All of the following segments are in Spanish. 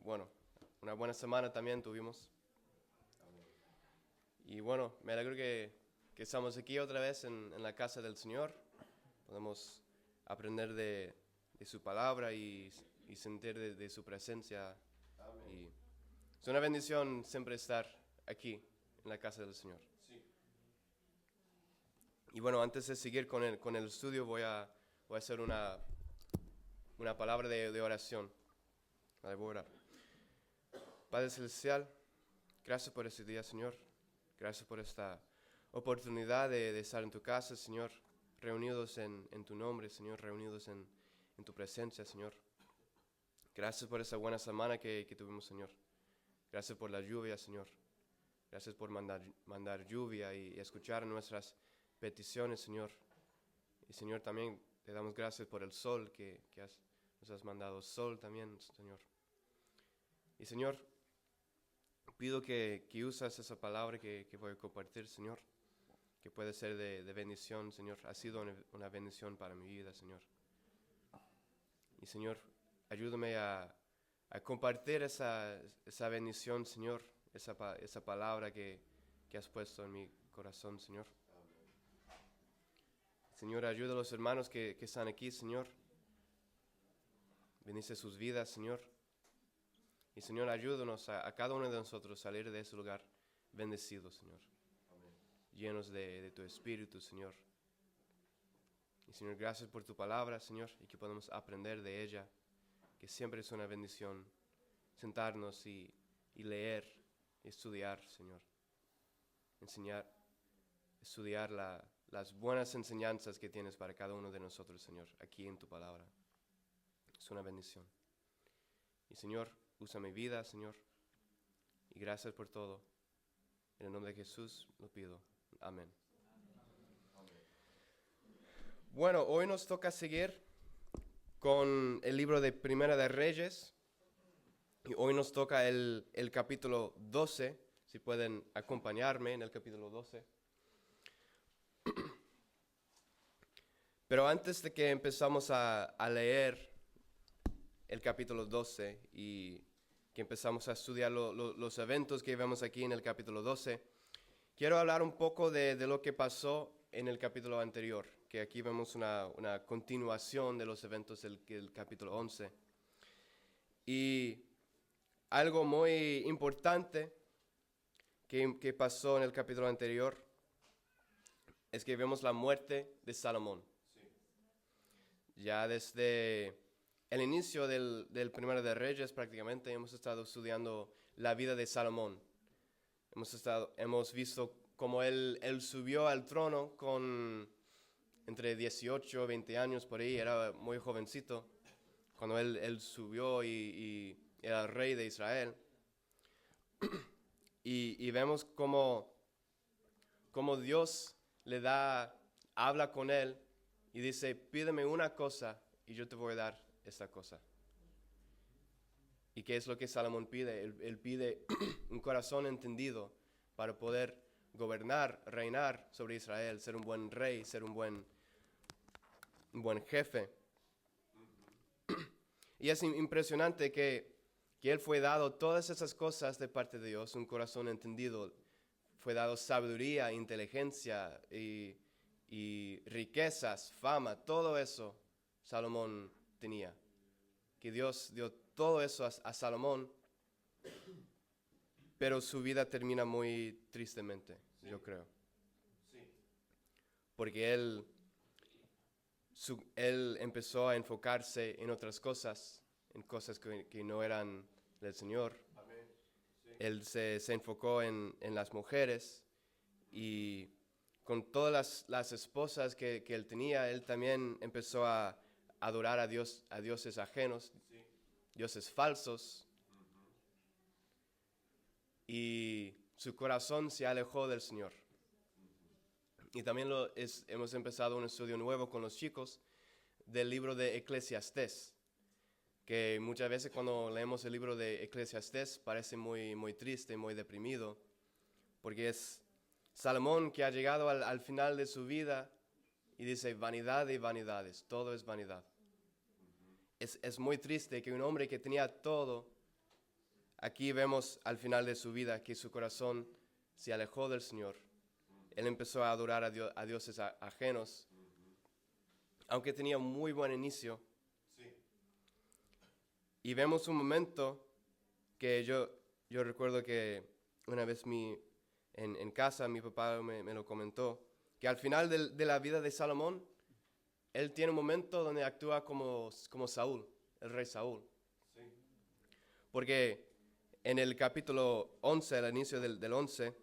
bueno, una buena semana también tuvimos. Y bueno, me alegro que estamos aquí otra vez en la casa del Señor. Podemos aprender de su palabra y sentir de su presencia. Y es una bendición siempre estar aquí en la casa del Señor. Y bueno, antes de seguir con el estudio voy a hacer una palabra de oración. Vale, voy a orar. Padre Celestial, gracias por este día, Señor. Gracias por esta oportunidad de estar en tu casa, Señor. Reunidos en tu nombre, Señor. Reunidos en tu presencia, Señor. Gracias por esta buena semana que tuvimos, Señor. Gracias por la lluvia, Señor. Gracias por mandar lluvia y escuchar nuestras peticiones, Señor. Y, Señor, también te damos gracias por el sol que nos has mandado. Sol también, Señor. Y, Señor, pido que usas esa palabra que voy a compartir, Señor, que puede ser de bendición, Señor. Ha sido una bendición para mi vida, Señor. Y, Señor, ayúdame a compartir esa bendición, Señor, esa palabra que has puesto en mi corazón, Señor. Señor, ayuda a los hermanos que están aquí, Señor. Bendice sus vidas, Señor. Y, Señor, ayúdanos a cada uno de nosotros a salir de ese lugar bendecidos, Señor. Amén. Llenos de tu Espíritu, Señor. Y, Señor, gracias por tu palabra, Señor, y que podamos aprender de ella, que siempre es una bendición sentarnos y leer y estudiar, Señor. Estudiar las buenas enseñanzas que tienes para cada uno de nosotros, Señor, aquí en tu palabra. Es una bendición. Y, Señor, usa mi vida, Señor, y gracias por todo. En el nombre de Jesús lo pido. Amén. Bueno, hoy nos toca seguir con el libro de Primera de Reyes. Y hoy nos toca el capítulo 12. Si pueden acompañarme en el capítulo 12. Pero antes de que empezamos a leer el capítulo 12 y que empezamos a estudiar los eventos que vemos aquí en el capítulo 12, quiero hablar un poco de lo que pasó en el capítulo anterior, que aquí vemos una continuación de los eventos del capítulo 11. Y algo muy importante que pasó en el capítulo anterior es que vemos la muerte de Salomón. Sí. Ya desde el inicio del Primero de Reyes prácticamente hemos estado estudiando la vida de Salomón. Hemos visto cómo él subió al trono con entre 18 y 20 años por ahí, era muy jovencito, cuando él subió y era el rey de Israel. Y vemos cómo Dios habla con él y dice, pídeme una cosa y yo te voy a dar esta cosa. ¿Y qué es lo que Salomón pide? Él pide un corazón entendido para poder gobernar, reinar sobre Israel, ser un buen rey, ser un buen jefe. Y es impresionante que él fue dado todas esas cosas de parte de Dios, un corazón entendido. Fue dado sabiduría, inteligencia y riquezas, fama, todo eso Salomón tenía. Que Dios dio todo eso a Salomón, pero su vida termina muy tristemente, sí. Yo creo. Sí. Porque él empezó a enfocarse en otras cosas, en cosas que no eran del Señor. Amén. Sí. Él se enfocó en las mujeres y con todas las esposas que él tenía, él también empezó a adorar a dioses ajenos, sí. Dioses falsos. Uh-huh. Y su corazón se alejó del Señor. Y también hemos empezado un estudio nuevo con los chicos del libro de Eclesiastés, que muchas veces cuando leemos el libro de Eclesiastés parece muy, muy triste, muy deprimido, porque es Salomón que ha llegado al final de su vida y dice, vanidad y vanidades, todo es vanidad. Uh-huh. Es muy triste que un hombre que tenía todo aquí vemos al final de su vida que su corazón se alejó del Señor. Él empezó a adorar a dioses ajenos, aunque tenía un muy buen inicio. Y vemos un momento que yo recuerdo que una vez en casa mi papá me lo comentó, que al final de la vida de Salomón, él tiene un momento donde actúa como Saúl, el rey Saúl. Sí. Porque en el capítulo 11, al inicio del 11,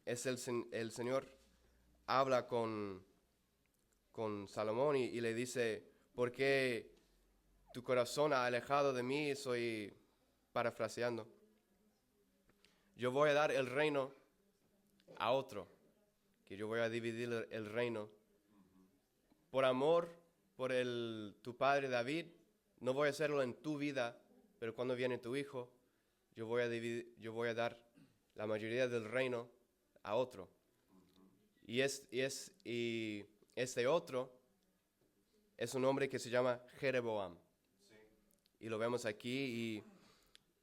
es el Señor habla con Salomón y le dice, ¿por qué tu corazón ha alejado de mí? Estoy parafraseando. Yo voy a dar el reino a otro, que yo voy a dividir el reino. Por amor, por tu padre David, no voy a hacerlo en tu vida, pero cuando viene tu hijo, yo voy a dar la mayoría del reino a otro. Y este otro es un hombre que se llama Jeroboam. Sí. Y lo vemos aquí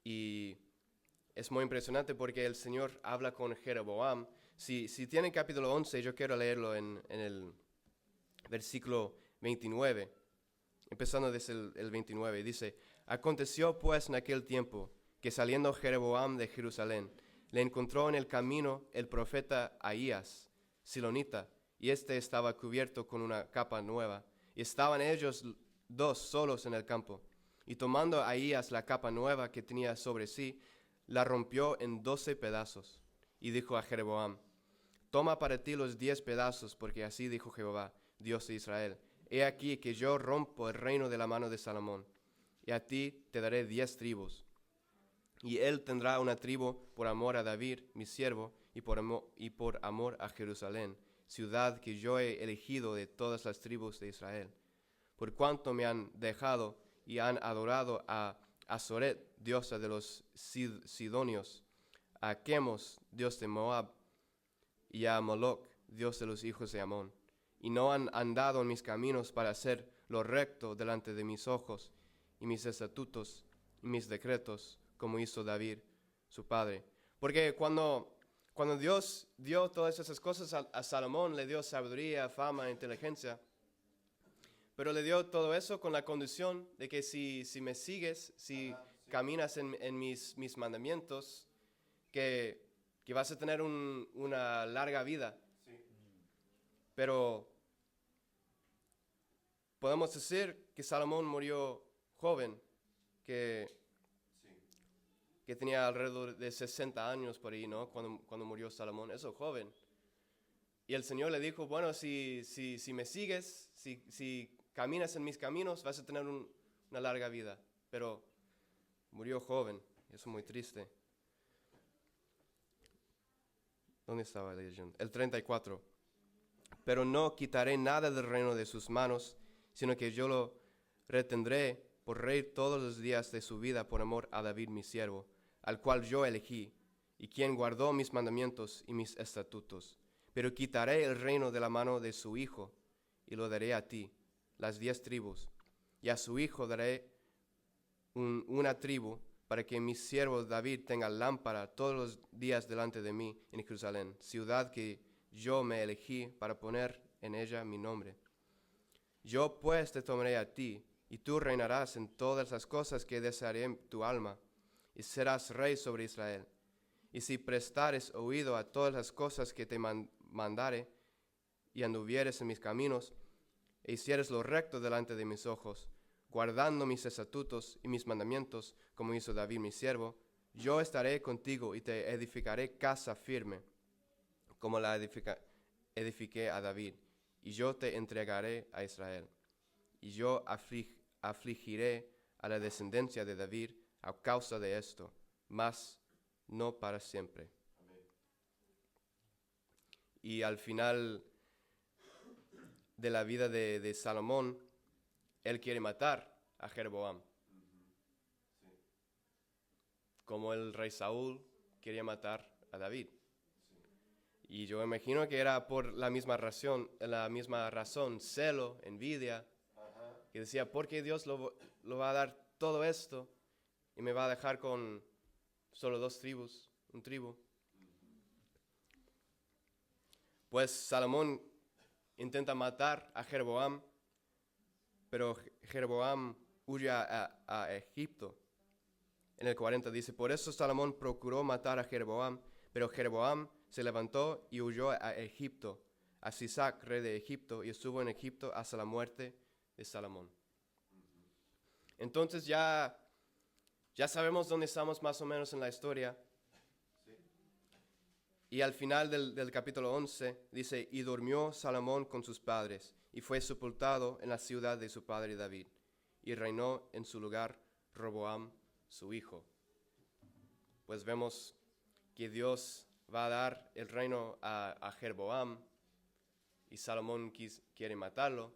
y es muy impresionante porque el Señor habla con Jeroboam. Si tienen capítulo 11, yo quiero leerlo en el versículo 29, empezando desde el 29. Dice, aconteció pues en aquel tiempo que saliendo Jeroboam de Jerusalén, le encontró en el camino el profeta Ahías, silonita, y estaba cubierto con una capa nueva, y estaban ellos dos solos en el campo. Y tomando Ahías la capa nueva que tenía sobre sí, la rompió en 12 pedazos, y dijo a Jeroboam, toma para ti los 10 pedazos, porque así dijo Jehová, Dios de Israel, he aquí que yo rompo el reino de la mano de Salomón, y a ti te daré 10 tribus. Y él tendrá una tribu por amor a David, mi siervo, y por amor a Jerusalén, ciudad que yo he elegido de todas las tribus de Israel. Por cuanto me han dejado y han adorado a Azoret, diosa de los sidonios, a Chemos, dios de Moab, y a Moloc, dios de los hijos de Amón. Y no han andado en mis caminos para hacer lo recto delante de mis ojos, y mis estatutos, y mis decretos, como hizo David, su padre. Porque cuando Dios dio todas esas cosas a Salomón, le dio sabiduría, fama, inteligencia, pero le dio todo eso con la condición de que si me sigues, si caminas en mis mandamientos, que vas a tener una larga vida. Sí. Pero podemos decir que Salomón murió joven, que tenía alrededor de 60 años por ahí, ¿no? Cuando murió Salomón, eso joven. Y el Señor le dijo, bueno, si me sigues, si caminas en mis caminos, vas a tener una larga vida. Pero murió joven, eso es muy triste. ¿Dónde estaba leyendo? El 34. Pero no quitaré nada del reino de sus manos, sino que yo lo retendré por rey todos los días de su vida por amor a David mi siervo, al cual yo elegí, y quien guardó mis mandamientos y mis estatutos. Pero quitaré el reino de la mano de su hijo, y lo daré a ti, las 10 tribus, y a su hijo daré una tribu, para que mi siervo David tenga lámpara todos los días delante de mí en Jerusalén, ciudad que yo me elegí para poner en ella mi nombre. Yo pues te tomaré a ti, y tú reinarás en todas las cosas que desearé tu alma, y serás rey sobre Israel. Y si prestares oído a todas las cosas que te mandare, y anduvieres en mis caminos, e hicieres lo recto delante de mis ojos, guardando mis estatutos y mis mandamientos, como hizo David mi siervo, yo estaré contigo y te edificaré casa firme, como la edifiqué a David, y yo te entregaré a Israel. Y yo afligiré a la descendencia de David a causa de esto, mas no para siempre. Amén. Y al final de la vida de Salomón, él quiere matar a Jeroboam. Sí. Como el rey Saúl quería matar a David. Sí. Y yo imagino que era por la misma razón, celo, envidia, que decía, ¿por qué Dios lo va a dar todo esto y me va a dejar con solo dos tribus, un tribu. Pues Salomón intenta matar a Jeroboam, pero Jeroboam huye a Egipto. En el 40 dice, por eso Salomón procuró matar a Jeroboam, pero Jeroboam se levantó y huyó a Egipto, a Sisac, rey de Egipto, y estuvo en Egipto hasta la muerte de Salomón. Entonces ya sabemos dónde estamos más o menos en la historia. Y al final del capítulo 11 dice, y durmió Salomón con sus padres, y fue sepultado en la ciudad de su padre David, y reinó en su lugar Roboam, su hijo. Pues vemos que Dios va a dar el reino a Jeroboam, y Salomón quiere matarlo,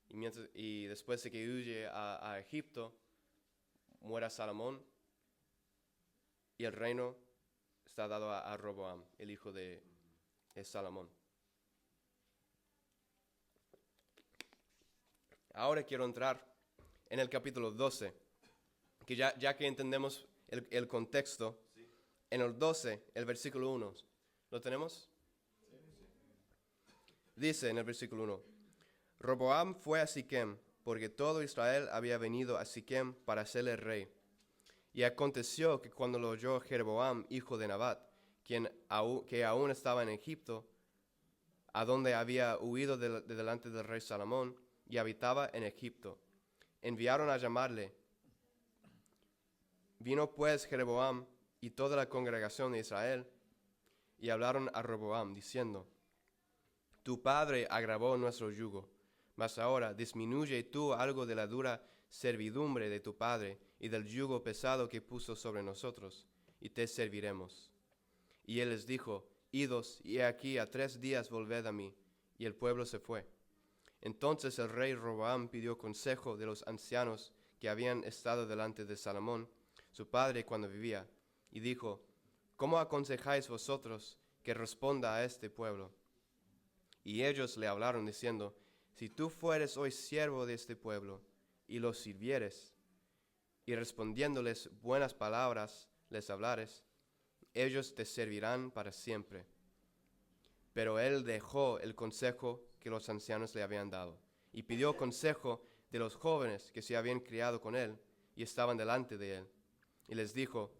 y después de que huye a Egipto, muera Salomón, y el reino está dado a Roboam, el hijo de Salomón. Ahora quiero entrar en el capítulo 12, que ya que entendemos el contexto, sí. En el 12, el versículo 1, ¿lo tenemos? Sí. Dice en el versículo 1, Roboam fue a Siquem, porque todo Israel había venido a Siquem para hacerle rey. Y aconteció que cuando lo oyó Jeroboam, hijo de Nabat, que aún estaba en Egipto, a donde había huido de delante del rey Salomón, y habitaba en Egipto, enviaron a llamarle. Vino pues Jeroboam y toda la congregación de Israel, y hablaron a Roboam, diciendo, tu padre agravó nuestro yugo, mas ahora disminuye tú algo de la dura servidumbre de tu padre y del yugo pesado que puso sobre nosotros, y te serviremos. Y él les dijo, idos, y aquí a 3 días volved a mí. Y el pueblo se fue. Entonces el rey Roboam pidió consejo de los ancianos que habían estado delante de Salomón, su padre, cuando vivía, y dijo, ¿cómo aconsejáis vosotros que responda a este pueblo? Y ellos le hablaron diciendo, si tú fueres hoy siervo de este pueblo, y los sirvieres, y respondiéndoles buenas palabras les hablares, ellos te servirán para siempre. Pero él dejó el consejo que los ancianos le habían dado, y pidió consejo de los jóvenes que se habían criado con él, y estaban delante de él. Y les dijo,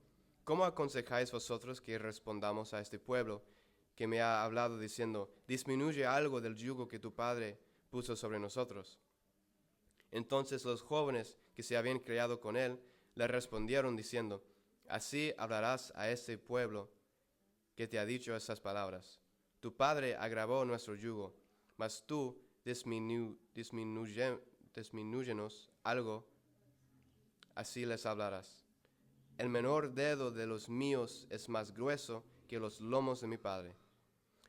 ¿cómo aconsejáis vosotros que respondamos a este pueblo que me ha hablado diciendo, disminuye algo del yugo que tu padre puso sobre nosotros? Entonces los jóvenes que se habían criado con él le respondieron diciendo, así hablarás a este pueblo que te ha dicho estas palabras. Tu padre agravó nuestro yugo, mas tú disminúyenos algo, así les hablarás. El menor dedo de los míos es más grueso que los lomos de mi padre.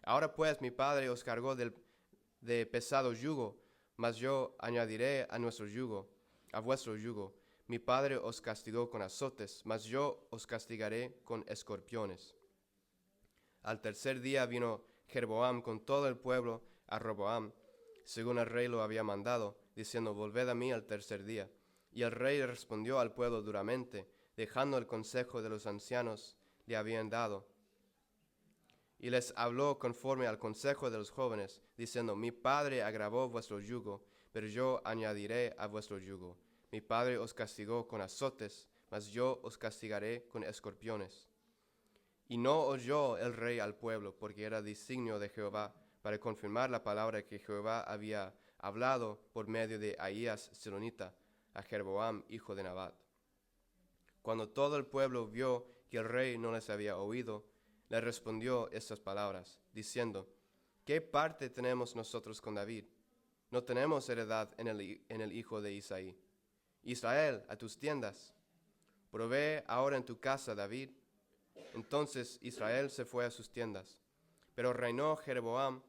Ahora pues mi padre os cargó de pesado yugo, mas yo añadiré a nuestro yugo, a vuestro yugo. Mi padre os castigó con azotes, mas yo os castigaré con escorpiones. Al 3er día vino Jeroboam con todo el pueblo a Roboam, según el rey lo había mandado, diciendo, volved a mí al 3er día. Y el rey respondió al pueblo duramente, dejando el consejo de los ancianos le habían dado. Y les habló conforme al consejo de los jóvenes, diciendo, mi padre agravó vuestro yugo, pero yo añadiré a vuestro yugo. Mi padre os castigó con azotes, mas yo os castigaré con escorpiones. Y no oyó el rey al pueblo, porque era designio de Jehová, para confirmar la palabra que Jehová había hablado por medio de Ahías Silonita, a Jeroboam, hijo de Nabat. Cuando todo el pueblo vio que el rey no les había oído, le respondió estas palabras, diciendo, ¿qué parte tenemos nosotros con David? No tenemos heredad en el hijo de Isaí. Israel, a tus tiendas. Provee ahora en tu casa, David. Entonces Israel se fue a sus tiendas. Pero reinó Roboam,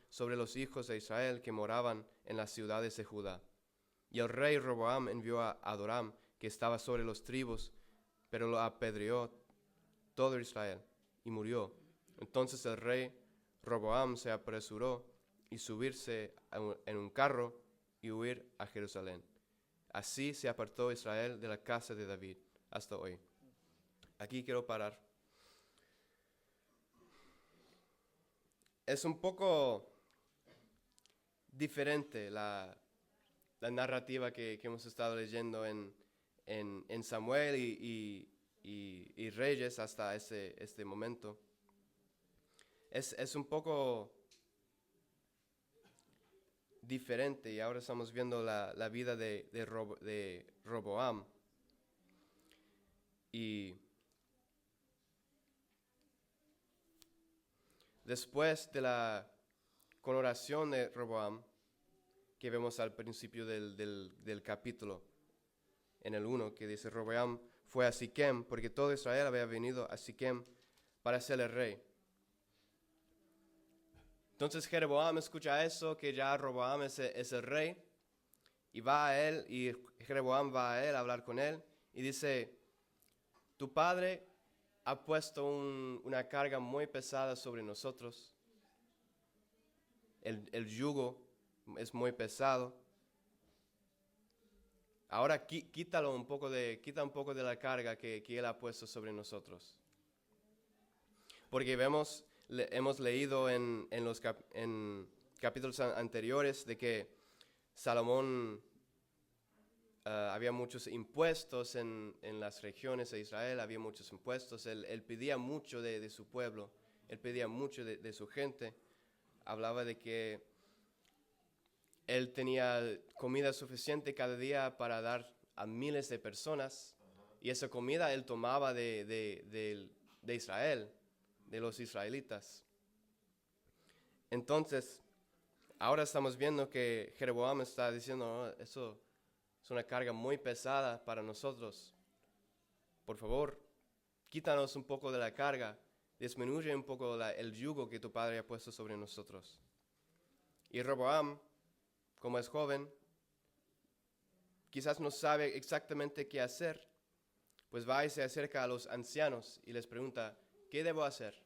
sobre los hijos de Israel que moraban en las ciudades de Judá. Y el rey Roboam envió a Adoram, que estaba sobre los tribus, pero lo apedreó todo Israel, y murió. Entonces el rey Roboam se apresuró y subirse en un carro y huir a Jerusalén. Así se apartó Israel de la casa de David, hasta hoy. Aquí quiero parar. Es un poco diferente la narrativa que hemos estado leyendo en Samuel y Reyes hasta este momento. Es un poco diferente y ahora estamos viendo la vida de Roboam. Y después de la coronación de Roboam, que vemos al principio del capítulo, en el 1, que dice, Roboam fue a Siquem, porque todo Israel había venido a Siquem para ser el rey. Entonces Jeroboam escucha eso, que ya Roboam es el rey, y va a él, y Jeroboam va a él a hablar con él, y dice, tu padre ha puesto una carga muy pesada sobre nosotros. El yugo es muy pesado. Ahora quita un poco de la carga que él ha puesto sobre nosotros. Porque hemos leído en capítulos anteriores de que Salomón había muchos impuestos en las regiones de Israel, había muchos impuestos. Él pedía mucho de su pueblo, él pedía mucho de su gente. Hablaba de que él tenía comida suficiente cada día para dar a miles de personas. Y esa comida él tomaba de Israel, de los israelitas. Entonces, ahora estamos viendo que Jeroboam está diciendo, "No, eso es una carga muy pesada para nosotros. Por favor, quítanos un poco de la carga, disminuye un poco el yugo que tu padre ha puesto sobre nosotros." Y Roboam, como es joven, quizás no sabe exactamente qué hacer, pues va y se acerca a los ancianos y les pregunta, ¿qué debo hacer?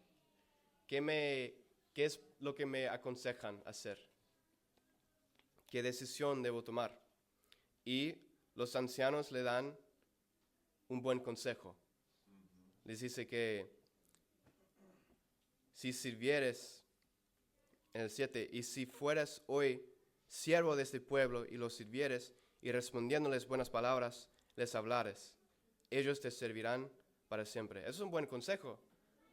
¿Qué es lo que me aconsejan hacer? ¿Qué decisión debo tomar? Y los ancianos le dan un buen consejo. Les dice que si sirvieres, en el 7, y si fueras hoy siervo de este pueblo y los sirvieres, y respondiéndoles buenas palabras, les hablares, ellos te servirán para siempre. Eso es un buen consejo,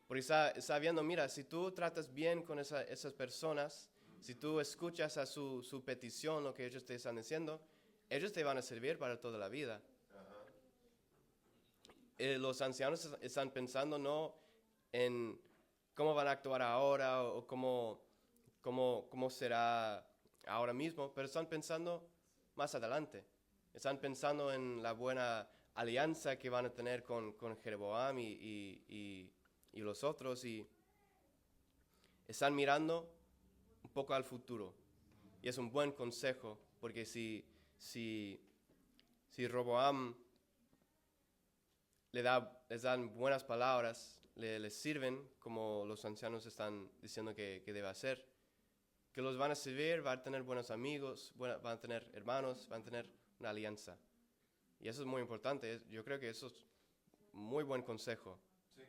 porque está viendo, mira, si tú tratas bien con esas personas, si tú escuchas a su petición, lo que ellos te están diciendo, ellos te van a servir para toda la vida. Los ancianos están pensando no en cómo van a actuar ahora o cómo será ahora mismo, pero están pensando más adelante. Están pensando en la buena alianza que van a tener con Jeroboam y los otros, y están mirando un poco al futuro. Y es un buen consejo, porque si Roboam les dan buenas palabras, les sirven como los ancianos están diciendo que debe hacer, que los van a servir, van a tener buenos amigos, van a tener hermanos, van a tener una alianza. Y eso es muy importante. Yo creo que eso es muy buen consejo. Sí.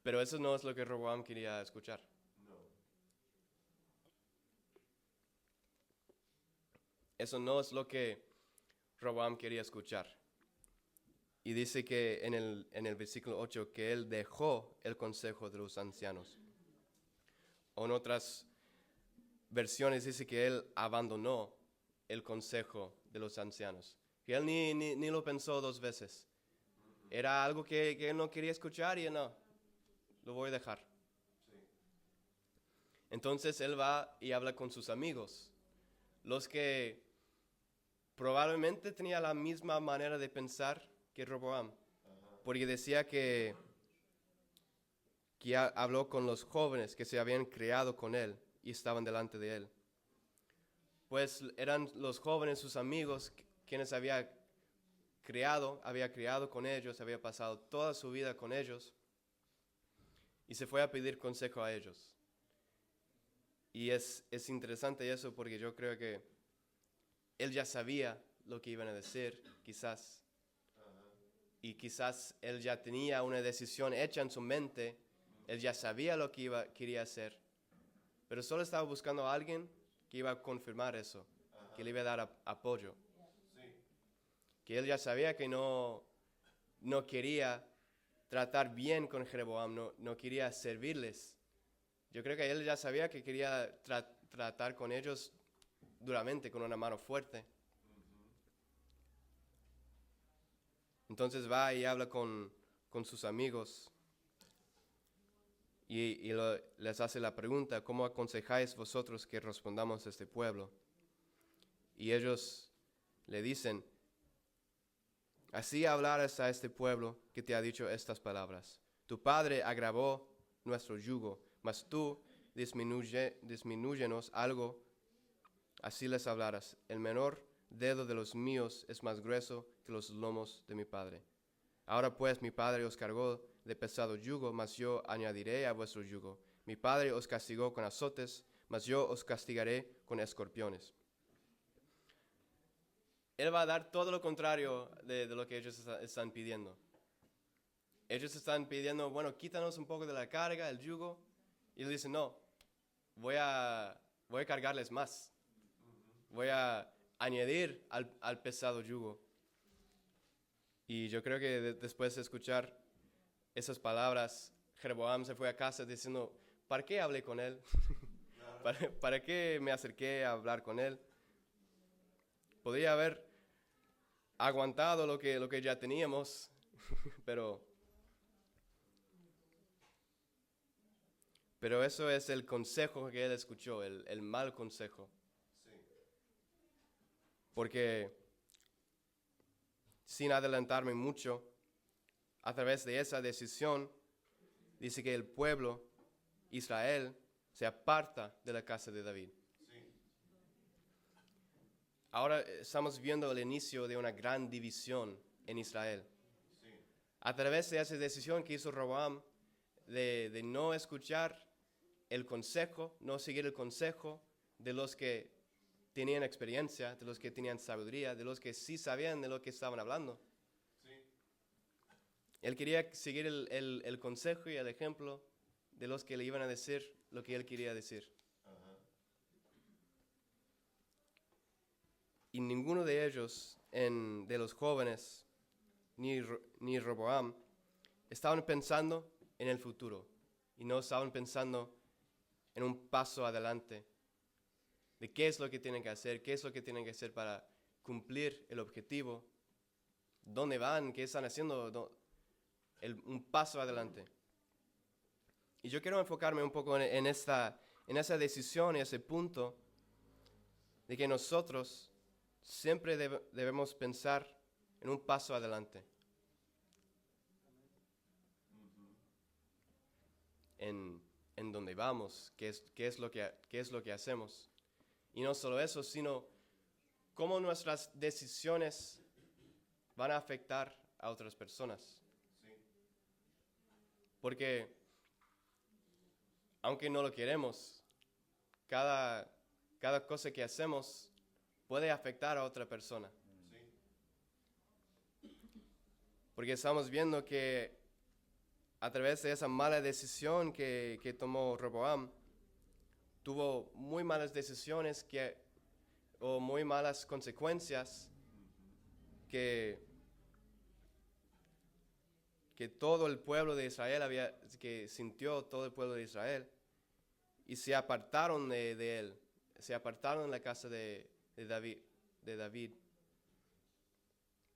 Pero eso no es lo que Roboam quería escuchar. No. Eso no es lo que Roboam quería escuchar. Y dice que en el versículo 8 que él dejó el consejo de los ancianos. O en otras versiones dice que él abandonó el consejo de los ancianos. Que él ni lo pensó dos veces. Era algo que él no quería escuchar y no, lo voy a dejar. Sí. Entonces él va y habla con sus amigos, los que probablemente tenían la misma manera de pensar que Roboam, porque decía que habló con los jóvenes que se habían criado con él y estaban delante de él. Pues eran los jóvenes, sus amigos, quienes había criado con ellos, había pasado toda su vida con ellos, y se fue a pedir consejo a ellos. Y es interesante eso, porque yo creo que él ya sabía lo que iban a decir, quizás, y quizás él ya tenía una decisión hecha en su mente, él ya sabía lo que quería hacer, pero solo estaba buscando a alguien que iba a confirmar eso, que le iba a dar apoyo. Que él ya sabía que no quería tratar bien con Jeroboam, no quería servirles. Yo creo que él ya sabía que quería tratar con ellos duramente, con una mano fuerte. Entonces va y habla con sus amigos y les hace la pregunta: ¿cómo aconsejáis vosotros que respondamos a este pueblo? Y ellos le dicen: así hablarás a este pueblo que te ha dicho estas palabras. Tu padre agravó nuestro yugo, mas tú disminúyenos algo. Así les hablarás: el menor dedo de los míos es más grueso que los lomos de mi padre. Ahora pues mi padre os cargó de pesado yugo, mas yo añadiré a vuestro yugo. Mi padre os castigó con azotes, mas yo os castigaré con escorpiones. Él va a dar todo lo contrario de lo que ellos están pidiendo. Ellos están pidiendo: bueno, quítanos un poco de la carga, el yugo. Y él dice: no, voy a cargarles más. Voy a añadir al pesado yugo. Y yo creo que después de escuchar esas palabras, Jeroboam se fue a casa diciendo: ¿para qué hablé con él? ¿Para qué me acerqué a hablar con él? Podría haber aguantado lo que ya teníamos, pero eso es el consejo que él escuchó, el mal consejo. Porque, sin adelantarme mucho, a través de esa decisión, dice que el pueblo, Israel, se aparta de la casa de David. Ahora estamos viendo el inicio de una gran división en Israel. A través de esa decisión que hizo Roboam de no escuchar el consejo, no seguir el consejo de los que tenían experiencia, de los que tenían sabiduría, de los que sí sabían de lo que estaban hablando. Él quería seguir el consejo y el ejemplo de los que le iban a decir lo que él quería decir. Y ninguno de ellos, de los jóvenes, ni Roboam, estaban pensando en el futuro y no estaban pensando en un paso adelante de qué es lo que tienen que hacer, qué es lo que tienen que hacer para cumplir el objetivo, dónde van, qué están haciendo, un paso adelante. Y yo quiero enfocarme un poco en esa decisión, en ese punto de que nosotros siempre debemos pensar en un paso adelante. En dónde vamos, qué es lo que hacemos. Y no solo eso, sino cómo nuestras decisiones van a afectar a otras personas. Porque, aunque no lo queremos, cada cosa que hacemos puede afectar a otra persona. Porque estamos viendo que a través de esa mala decisión que tomó Roboam, tuvo muy malas decisiones o muy malas consecuencias que todo el pueblo de Israel que sintió todo el pueblo de Israel, y se apartaron de él, se apartaron de la casa de David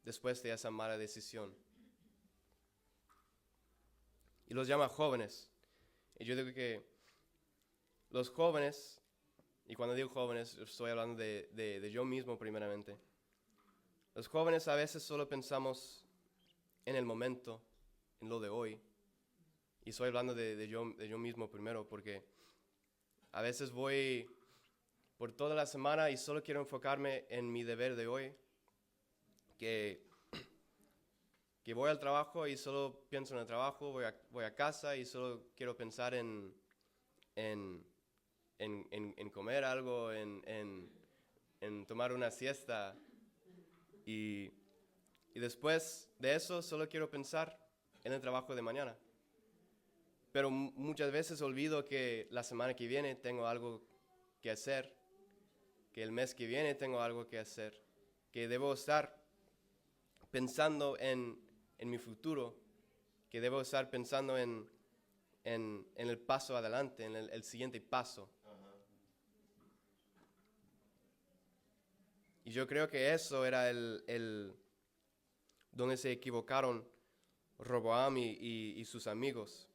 después de esa mala decisión. Y los llama jóvenes. Y yo digo que los jóvenes, y cuando digo jóvenes estoy hablando de yo mismo primeramente, los jóvenes a veces solo pensamos en el momento, en lo de hoy. Y estoy hablando de yo mismo primero, porque a veces voy por toda la semana y solo quiero enfocarme en mi deber de hoy, que voy al trabajo y solo pienso en el trabajo, voy a casa y solo quiero pensar en comer algo, en tomar una siesta. Y Y después de eso solo quiero pensar en el trabajo de mañana. Pero muchas veces olvido que la semana que viene tengo algo que hacer, que el mes que viene tengo algo que hacer, que debo estar pensando en mi futuro, que debo estar pensando en el paso adelante, en el siguiente paso. Y yo creo que eso era donde se equivocaron Roboam y sus amigos,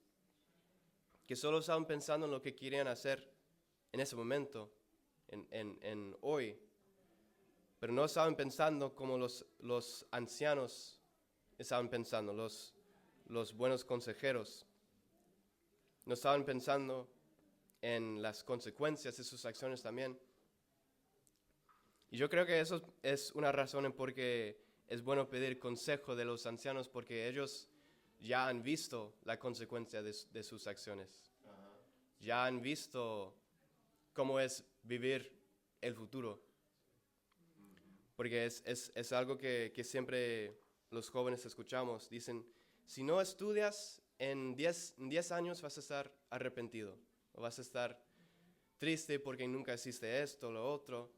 que solo estaban pensando en lo que querían hacer en ese momento, en hoy, pero no estaban pensando como los ancianos estaban pensando, los buenos consejeros. No estaban pensando en las consecuencias de sus acciones también. Y yo creo que eso es una razón en por qué es bueno pedir consejo de los ancianos, porque ellos ya han visto la consecuencia de sus acciones. Ya han visto cómo es vivir el futuro. Porque es algo que siempre los jóvenes escuchamos. Dicen, si no estudias, en 10 años vas a estar arrepentido. O vas a estar triste porque nunca hiciste esto, lo otro.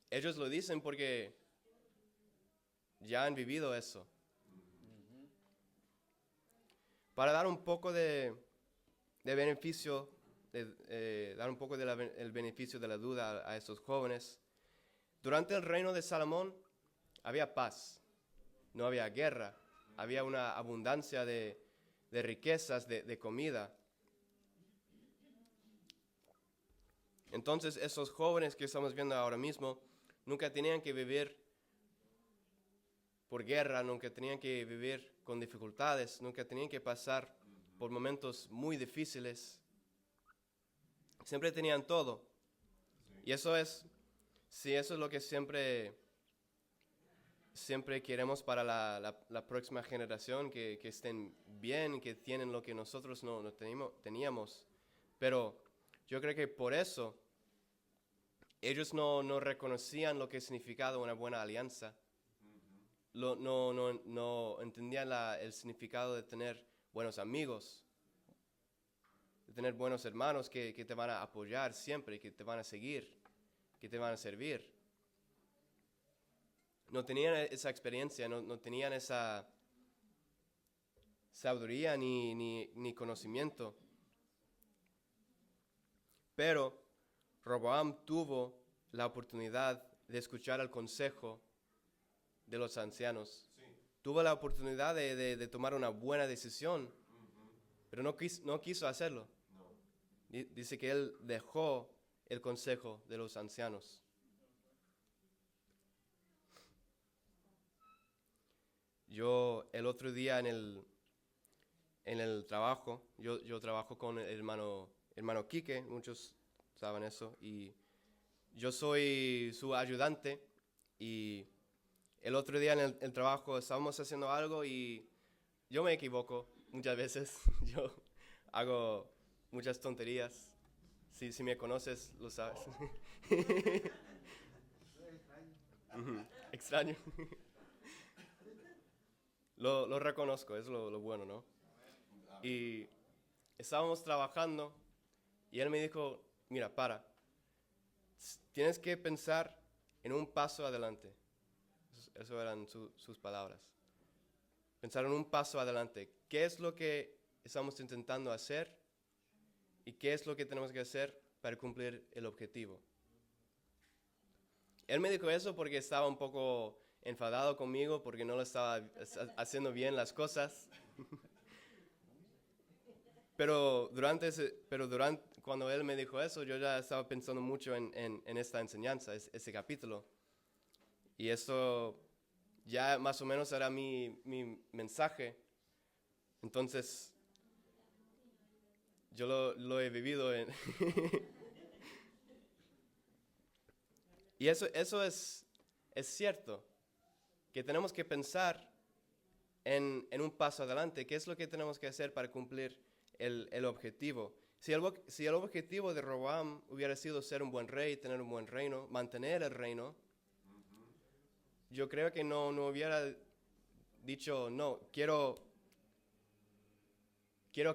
Ellos lo dicen porque ya han vivido eso. Para dar un poco de beneficio, dar un poco del beneficio de la duda a estos jóvenes, durante el reino de Salomón había paz, no había guerra, había una abundancia de riquezas, de comida. Entonces esos jóvenes que estamos viendo ahora mismo nunca tenían que vivir por guerra, nunca tenían que vivir con dificultades, nunca tenían que pasar por momentos muy difíciles. Siempre tenían todo. Y eso es lo que siempre queremos para la próxima generación, que estén bien, que tienen lo que nosotros no teníamos. Pero yo creo que por eso ellos no reconocían lo que significaba una buena alianza. No entendían el significado de tener buenos amigos, de tener buenos hermanos que te van a apoyar siempre, que te van a seguir, que te van a servir. No tenían esa experiencia, no tenían esa sabiduría ni conocimiento. Pero Roboam tuvo la oportunidad de escuchar el consejo de los ancianos. Sí. Tuvo la oportunidad de tomar una buena decisión, pero no quiso hacerlo. No. Dice que él dejó el consejo de los ancianos. Yo el otro día en el trabajo, yo trabajo con el hermano Quique, muchos saben eso, y yo soy su ayudante, y el otro día en el trabajo estábamos haciendo algo y yo me equivoco muchas veces, yo hago muchas tonterías, si me conoces lo sabes. Extraño. Lo reconozco, es lo bueno, ¿no? Y estábamos trabajando y él me dijo, mira, tienes que pensar en un paso adelante. Eso eran sus palabras. Pensar en un paso adelante. ¿Qué es lo que estamos intentando hacer? ¿Y qué es lo que tenemos que hacer para cumplir el objetivo? Él me dijo eso porque estaba un poco enfadado conmigo porque no lo estaba haciendo bien las cosas. Pero cuando él me dijo eso, yo ya estaba pensando mucho en esta enseñanza, ese capítulo. Y eso ya más o menos era mi mensaje. Entonces, yo lo he vivido en... Y eso es cierto, que tenemos que pensar en un paso adelante. ¿Qué es lo que tenemos que hacer para cumplir el objetivo? Si el objetivo de Roboam hubiera sido ser un buen rey, tener un buen reino, mantener el reino, yo creo que no hubiera dicho, no, quiero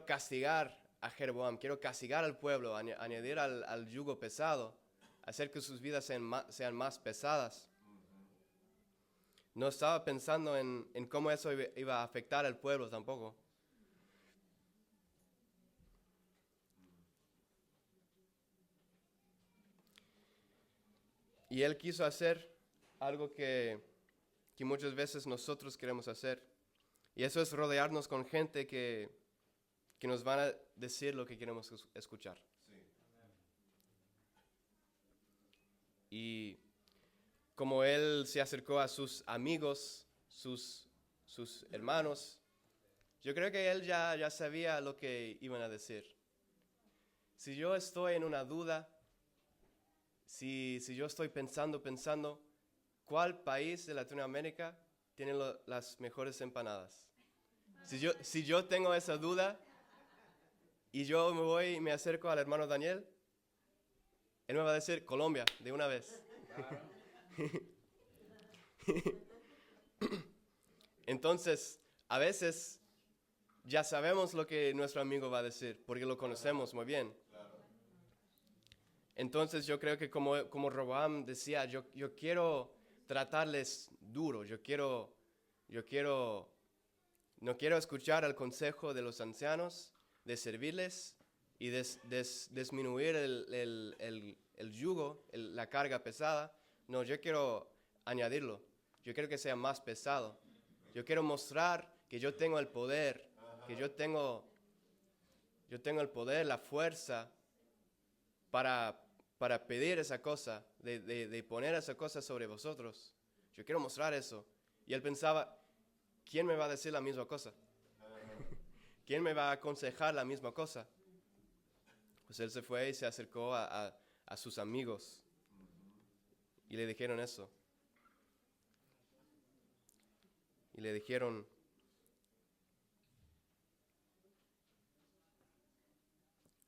castigar a Jeroboam, quiero castigar al pueblo, añadir al yugo pesado, hacer que sus vidas sean más pesadas. No estaba pensando en cómo eso iba a afectar al pueblo tampoco. Y él quiso hacer algo que muchas veces nosotros queremos hacer. Y eso es rodearnos con gente que nos van a decir lo que queremos escuchar. Y como él se acercó a sus amigos, sus hermanos, yo creo que él ya sabía lo que iban a decir. Si yo estoy en una duda, si yo estoy pensando, ¿cuál país de Latinoamérica tiene las mejores empanadas? Si yo tengo esa duda y yo me acerco al hermano Daniel, él me va a decir Colombia de una vez. Entonces, a veces ya sabemos lo que nuestro amigo va a decir, porque lo conocemos muy bien. Entonces yo creo que como Roboam decía, yo quiero tratarles duro, no quiero escuchar el consejo de los ancianos, de servirles y disminuir el yugo, la carga pesada. No, yo quiero añadirlo, yo quiero que sea más pesado. Yo quiero mostrar que yo tengo el poder, que yo tengo el poder, la fuerza para pedir esa cosa, de poner esa cosa sobre vosotros. Yo quiero mostrar eso. Y él pensaba, ¿quién me va a decir la misma cosa? ¿Quién me va a aconsejar la misma cosa? Pues él se fue y se acercó a sus amigos y le dijeron eso. Y le dijeron,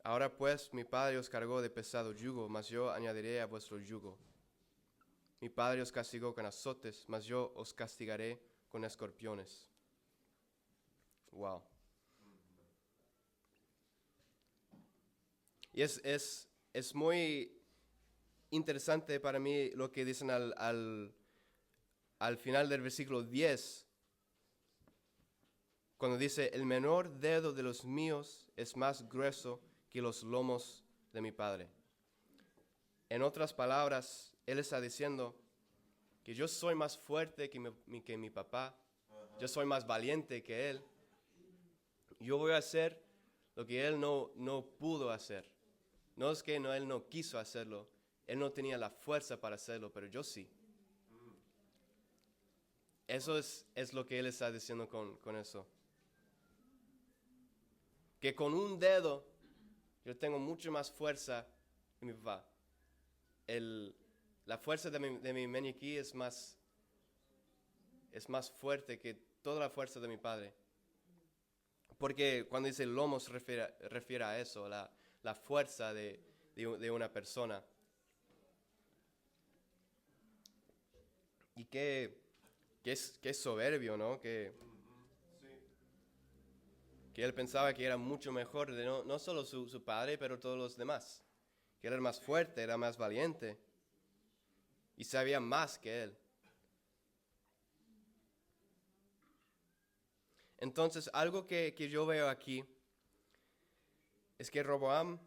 ahora pues mi padre os cargó de pesado yugo, mas yo añadiré a vuestro yugo. Mi padre os castigó con azotes, mas yo os castigaré con escorpiones. Wow. Y es muy interesante para mí lo que dicen al final del versículo 10, cuando dice, el menor dedo de los míos es más grueso que los lomos de mi padre. En otras palabras, él está diciendo que yo soy más fuerte que mi papá, yo soy más valiente que él. Yo voy a hacer lo que él no pudo hacer. No es que él no quiso hacerlo, él no tenía la fuerza para hacerlo, pero yo sí. Eso es lo que él está diciendo con eso. Que con un dedo yo tengo mucho más fuerza que mi papá. La fuerza de mi meñique es más fuerte que toda la fuerza de mi padre. Porque cuando dice lomo se refiere a eso, la fuerza de una persona. Y que es soberbio, ¿no? Que él pensaba que era mucho mejor de no solo su padre, pero todos los demás. Que él era más fuerte, era más valiente. Y sabía más que él. Entonces, algo que yo veo aquí es que Roboam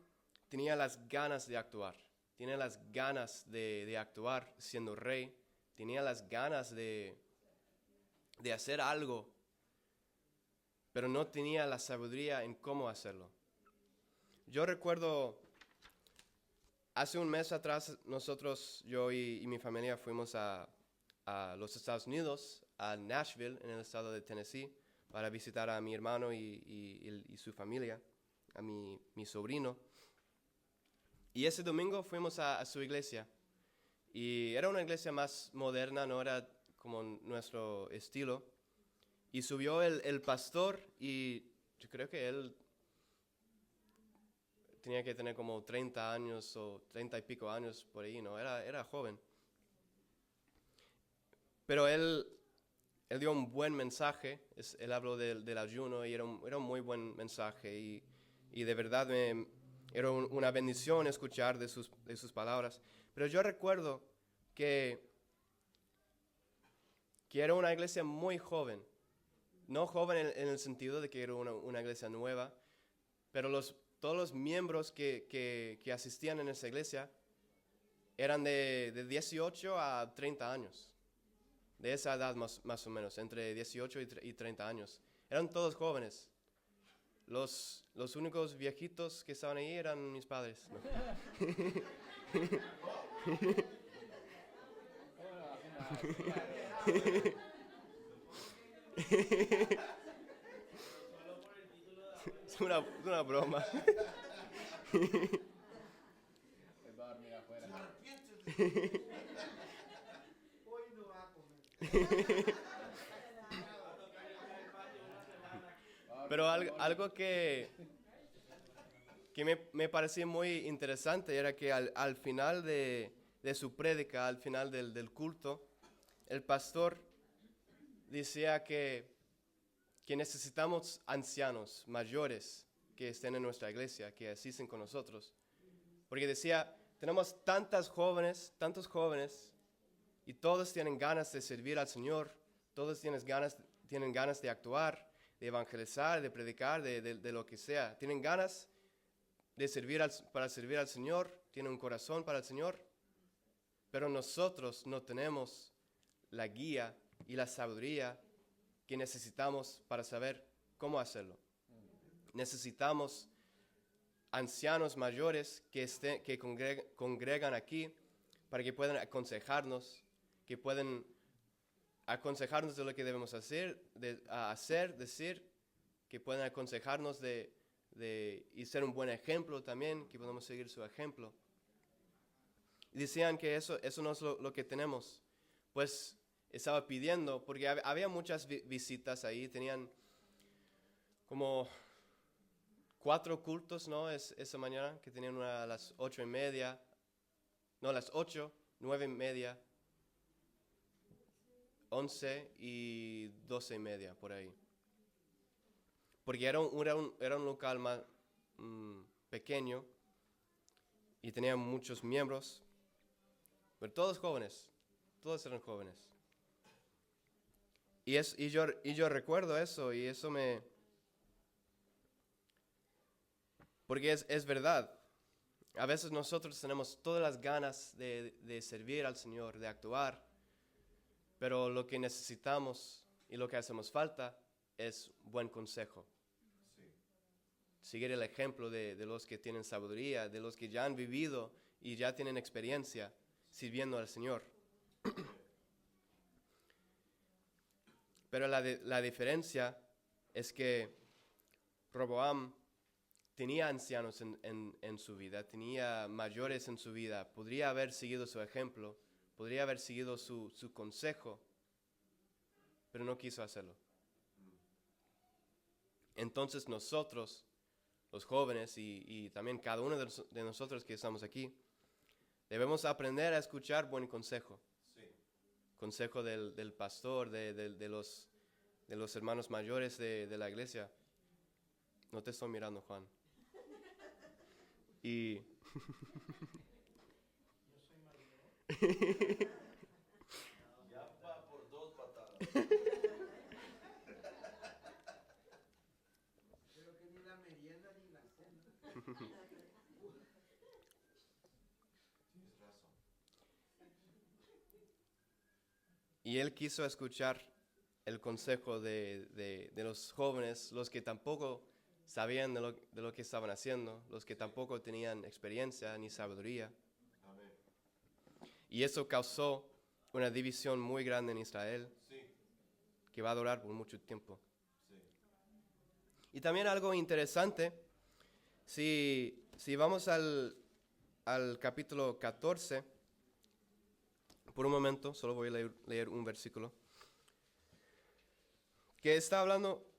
tenía las ganas de actuar. Tenía las ganas de actuar siendo rey. Tenía las ganas de hacer algo, pero no tenía la sabiduría en cómo hacerlo. Yo recuerdo, hace un mes atrás, nosotros, yo y mi familia fuimos a los Estados Unidos, a Nashville, en el estado de Tennessee, para visitar a mi hermano y su familia, a mi sobrino. Y ese domingo fuimos a su iglesia. Y era una iglesia más moderna, no era como nuestro estilo. Y subió el pastor y yo creo que él tenía que tener como 30 años o 30 y pico años por ahí, ¿no? Era joven. Pero él dio un buen mensaje. Él habló del ayuno y era un muy buen mensaje. Y de verdad era una bendición escuchar de sus palabras. Pero yo recuerdo que era una iglesia muy joven. No joven en el sentido de que era una iglesia nueva, pero todos los miembros que asistían en esa iglesia eran de 18 a 30 años. De esa edad más o menos, entre 18 y 30 años. Eran todos jóvenes. Los únicos viejitos que estaban ahí eran mis padres, ¿no? Es una broma. Pero algo que me parecía muy interesante era que al final de su prédica, al final del culto, el pastor decía que necesitamos ancianos, mayores, que estén en nuestra iglesia, que asisten con nosotros. Porque decía, tenemos tantos jóvenes, y todos tienen ganas de servir al Señor, todos tienen ganas de actuar, de evangelizar, de predicar, de lo que sea. Tienen ganas de para servir al Señor, tienen un corazón para el Señor, pero nosotros no tenemos la guía y la sabiduría que necesitamos para saber cómo hacerlo. Necesitamos ancianos mayores que congregan aquí para que puedan aconsejarnos, que puedan aconsejarnos de lo que debemos hacer, decir, que puedan aconsejarnos y ser un buen ejemplo también, que podamos seguir su ejemplo. Y decían que eso no es lo que tenemos. Pues estaba pidiendo, porque había muchas visitas ahí, tenían como 4 cultos, ¿no? Esa mañana, que tenían una a las 8:30, no, a las 8, 9:30, 11 y 12:30, por ahí. Porque era un local más pequeño y tenía muchos miembros, pero todos jóvenes, todos eran jóvenes. Y yo recuerdo eso, y eso porque es verdad. A veces nosotros tenemos todas las ganas de servir al Señor, de actuar, pero lo que necesitamos y lo que hacemos falta es buen consejo. Sí. Seguir el ejemplo de los que tienen sabiduría, de los que ya han vivido y ya tienen experiencia sirviendo al Señor. Pero la diferencia es que Roboam tenía ancianos en su vida, tenía mayores en su vida, podría haber seguido su ejemplo, podría haber seguido su consejo, pero no quiso hacerlo. Entonces nosotros, los jóvenes y también cada uno de nosotros que estamos aquí, debemos aprender a escuchar buen consejo. Sí. Consejo del pastor, de los hermanos mayores de la iglesia. No te estoy mirando, Juan. Y yo soy mayor. Ya va por 2 patadas. Pero que ni la merienda ni la cena. Tienes razón. Y él quiso escuchar el consejo de los jóvenes, los que tampoco sabían de lo que estaban haciendo, los que tampoco tenían experiencia ni sabiduría. Amén. Y eso causó una división muy grande en Israel, Sí. que va a durar por mucho tiempo. Sí. Y también algo interesante, si vamos al capítulo 14, por un momento, solo voy a leer un versículo, que está hablando,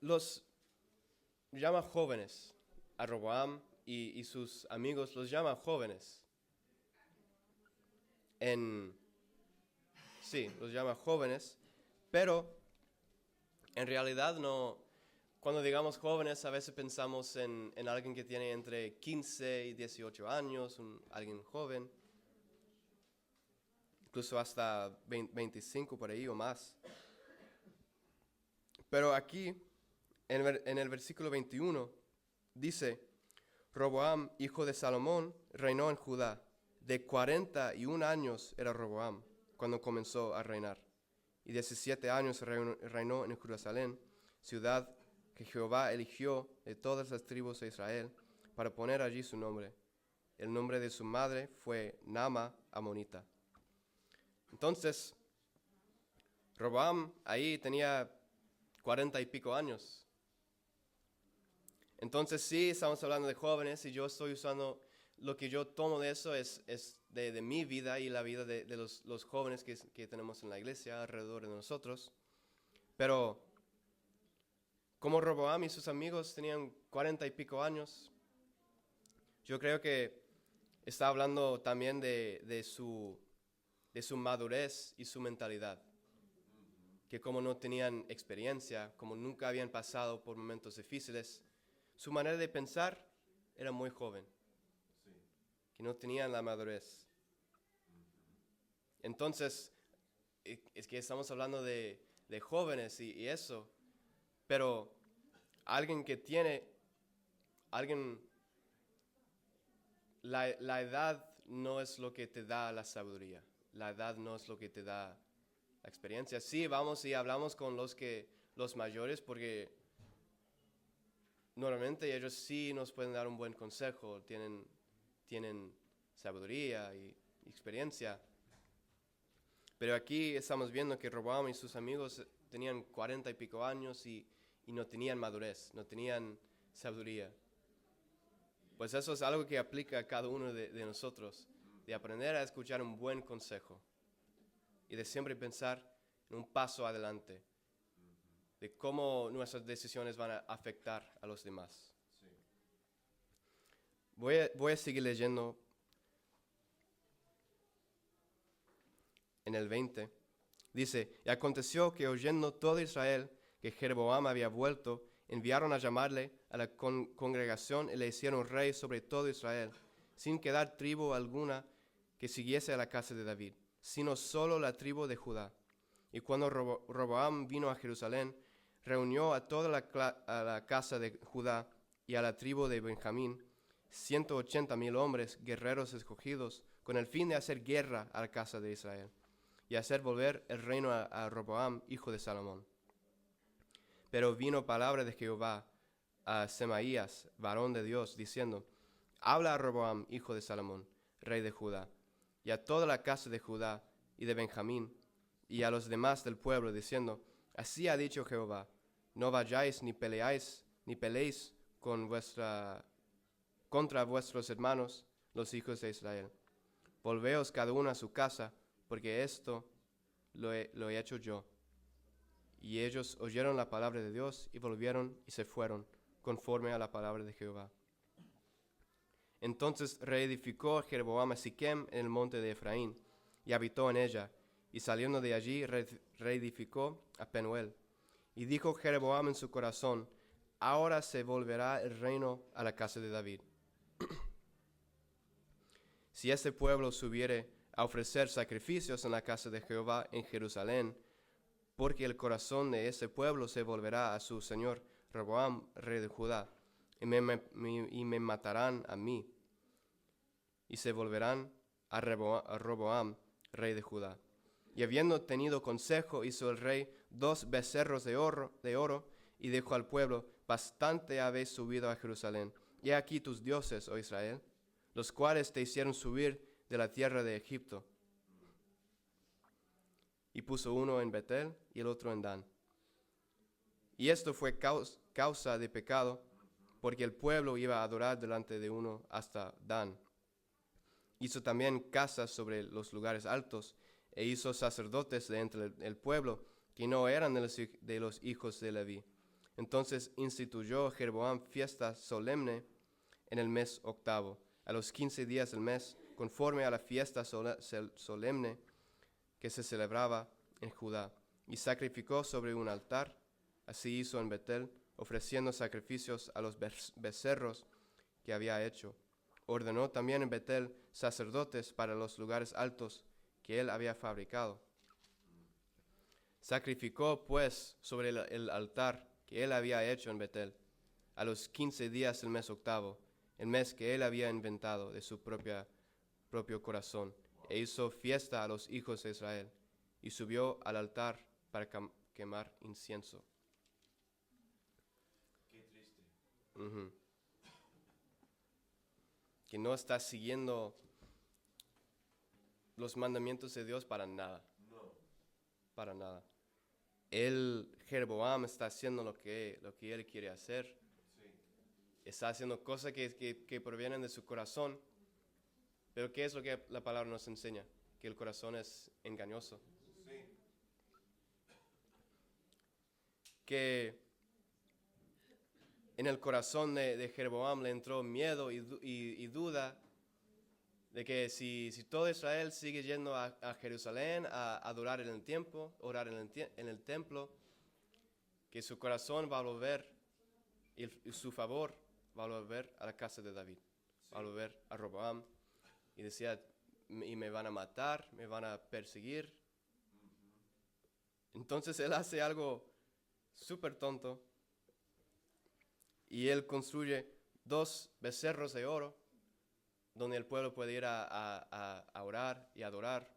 llama jóvenes, a Roboam y sus amigos los llama jóvenes. Los llama jóvenes, Pero en realidad no. Cuando digamos jóvenes, a veces pensamos en alguien que tiene entre 15 y 18 años, alguien joven, incluso hasta 25 por ahí o más. Pero aquí, en el versículo 21, dice, Roboam, hijo de Salomón, reinó en Judá. De 41 años era Roboam cuando comenzó a reinar. Y 17 años reinó en Jerusalén, ciudad que Jehová eligió de todas las tribus de Israel para poner allí su nombre. El nombre de su madre fue Naama Amonita. Entonces, Roboam ahí tenía 40 y pico años. Entonces sí, estamos hablando de jóvenes y yo estoy usando, lo que yo tomo de eso es de mi vida y la vida de los jóvenes que tenemos en la iglesia alrededor de nosotros. Pero como Roboam y sus amigos tenían 40 y pico años, yo creo que está hablando también de su madurez y su mentalidad. Que como no tenían experiencia, como nunca habían pasado por momentos difíciles, su manera de pensar era muy joven. Sí. Que no tenían la madurez. Entonces, es que estamos hablando de jóvenes y eso, pero alguien que tiene, la edad no es lo que te da la sabiduría, la edad no es lo que te da la experiencia. Sí, vamos y hablamos con los mayores porque normalmente ellos sí nos pueden dar un buen consejo, tienen sabiduría y experiencia. Pero aquí estamos viendo que Roboam y sus amigos tenían 40 y pico años y no tenían madurez, no tenían sabiduría. Pues eso es algo que aplica a cada uno de nosotros, de aprender a escuchar un buen consejo y de siempre pensar en un paso adelante, de cómo nuestras decisiones van a afectar a los demás. Sí. Voy a seguir leyendo en el 20. Dice, y aconteció que oyendo todo Israel que Jeroboam había vuelto, enviaron a llamarle a la congregación y le hicieron rey sobre todo Israel, sin quedar tribu alguna que siguiese a la casa de David, sino solo la tribu de Judá. Y cuando Roboam vino a Jerusalén, reunió a toda la casa de Judá y a la tribu de Benjamín, 180,000 hombres, guerreros escogidos, con el fin de hacer guerra a la casa de Israel y hacer volver el reino a Roboam, hijo de Salomón. Pero vino palabra de Jehová a Semaías, varón de Dios, diciendo, habla a Roboam, hijo de Salomón, rey de Judá, y a toda la casa de Judá y de Benjamín, y a los demás del pueblo, diciendo, así ha dicho Jehová, no vayáis ni peleéis contra vuestros hermanos, los hijos de Israel. Volveos cada uno a su casa, porque esto lo he hecho yo. Y ellos oyeron la palabra de Dios y volvieron y se fueron, conforme a la palabra de Jehová. Entonces reedificó Jeroboam a Siquem en el monte de Efraín, y habitó en ella, y saliendo de allí reedificó a Penuel. Y dijo Jeroboam en su corazón, ahora se volverá el reino a la casa de David. Si este pueblo subiere a ofrecer sacrificios en la casa de Jehová en Jerusalén, porque el corazón de ese pueblo se volverá a su señor Roboam, rey de Judá, y me matarán a mí, y se volverán a Roboam, rey de Judá. Y habiendo tenido consejo, hizo el rey 2 becerros de oro, y dijo al pueblo, bastante habéis subido a Jerusalén, y he aquí tus dioses, oh Israel, los cuales te hicieron subir de la tierra de Egipto. Y puso uno en Betel y el otro en Dan. Y esto fue causa de pecado, porque el pueblo iba a adorar delante de uno hasta Dan. Hizo también casas sobre los lugares altos, e hizo sacerdotes de entre el pueblo, que no eran de los hijos de Leví. Entonces instituyó Jeroboam fiesta solemne en el mes 8, a los 15 días del mes, conforme a la fiesta solemne que se celebraba en Judá, y sacrificó sobre un altar. Así hizo en Betel, ofreciendo sacrificios a los becerros que había hecho. Ordenó también en Betel sacerdotes para los lugares altos que él había fabricado. Sacrificó pues sobre el altar que él había hecho en Betel, a los 15 días del mes octavo, el mes que él había inventado de su propio corazón, e hizo fiesta a los hijos de Israel, y subió al altar para quemar incienso. Qué triste. Ujú. Que no está siguiendo los mandamientos de Dios para nada. No. Para nada. Jeroboam está haciendo lo que él quiere hacer. Sí. Está haciendo cosas que provienen de su corazón. Pero ¿qué es lo que la palabra nos enseña? Que el corazón es engañoso. Sí. Que en el corazón de Jeroboam le entró miedo y duda de que si todo Israel sigue yendo a Jerusalén a adorar en el templo, orar en el templo, que su corazón va a volver y su favor va a volver a la casa de David, va a volver a Roboam. Y decía, y me van a matar, me van a perseguir. Entonces él hace algo súper tonto y él construye 2 becerros de oro donde el pueblo puede ir a orar y adorar.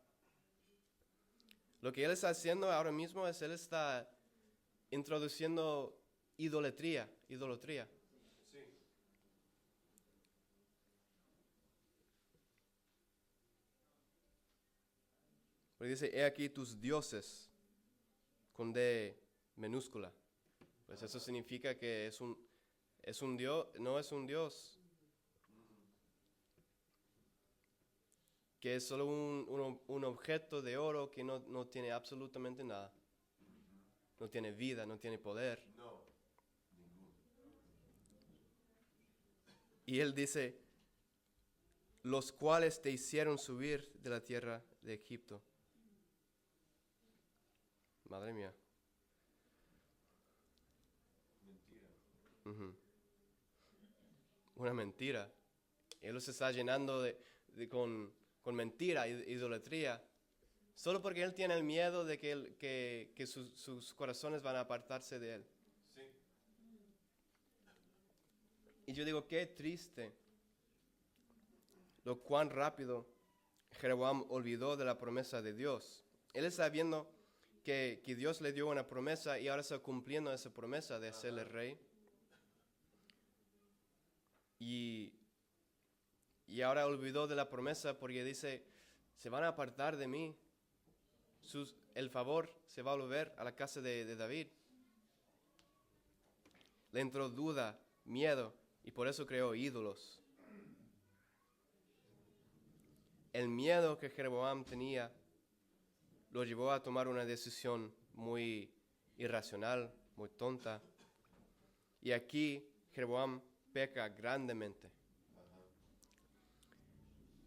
Lo que él está haciendo ahora mismo es él está introduciendo idolatría. Sí. Porque dice, he aquí tus dioses, con D minúscula. Pues eso significa que es un Dios, no es un Dios. Que es solo un objeto de oro que no tiene absolutamente nada. No tiene vida, no tiene poder. No. Ninguno. Y él dice, los cuales te hicieron subir de la tierra de Egipto. Madre mía. Mentira. Ujú. Una mentira. Él los está llenando con mentira, idolatría. Solo porque él tiene el miedo de que sus corazones van a apartarse de él. Sí. Y yo digo, qué triste lo cuán rápido Jeroboam olvidó de la promesa de Dios. Él está viendo que Dios le dio una promesa y ahora está cumpliendo esa promesa de hacerle rey. Y ahora olvidó de la promesa porque dice, se van a apartar de mí. El favor se va a volver a la casa de David. Le entró duda, miedo, y por eso creó ídolos. El miedo que Jeroboam tenía lo llevó a tomar una decisión muy irracional, muy tonta. Y aquí Jeroboam peca grandemente.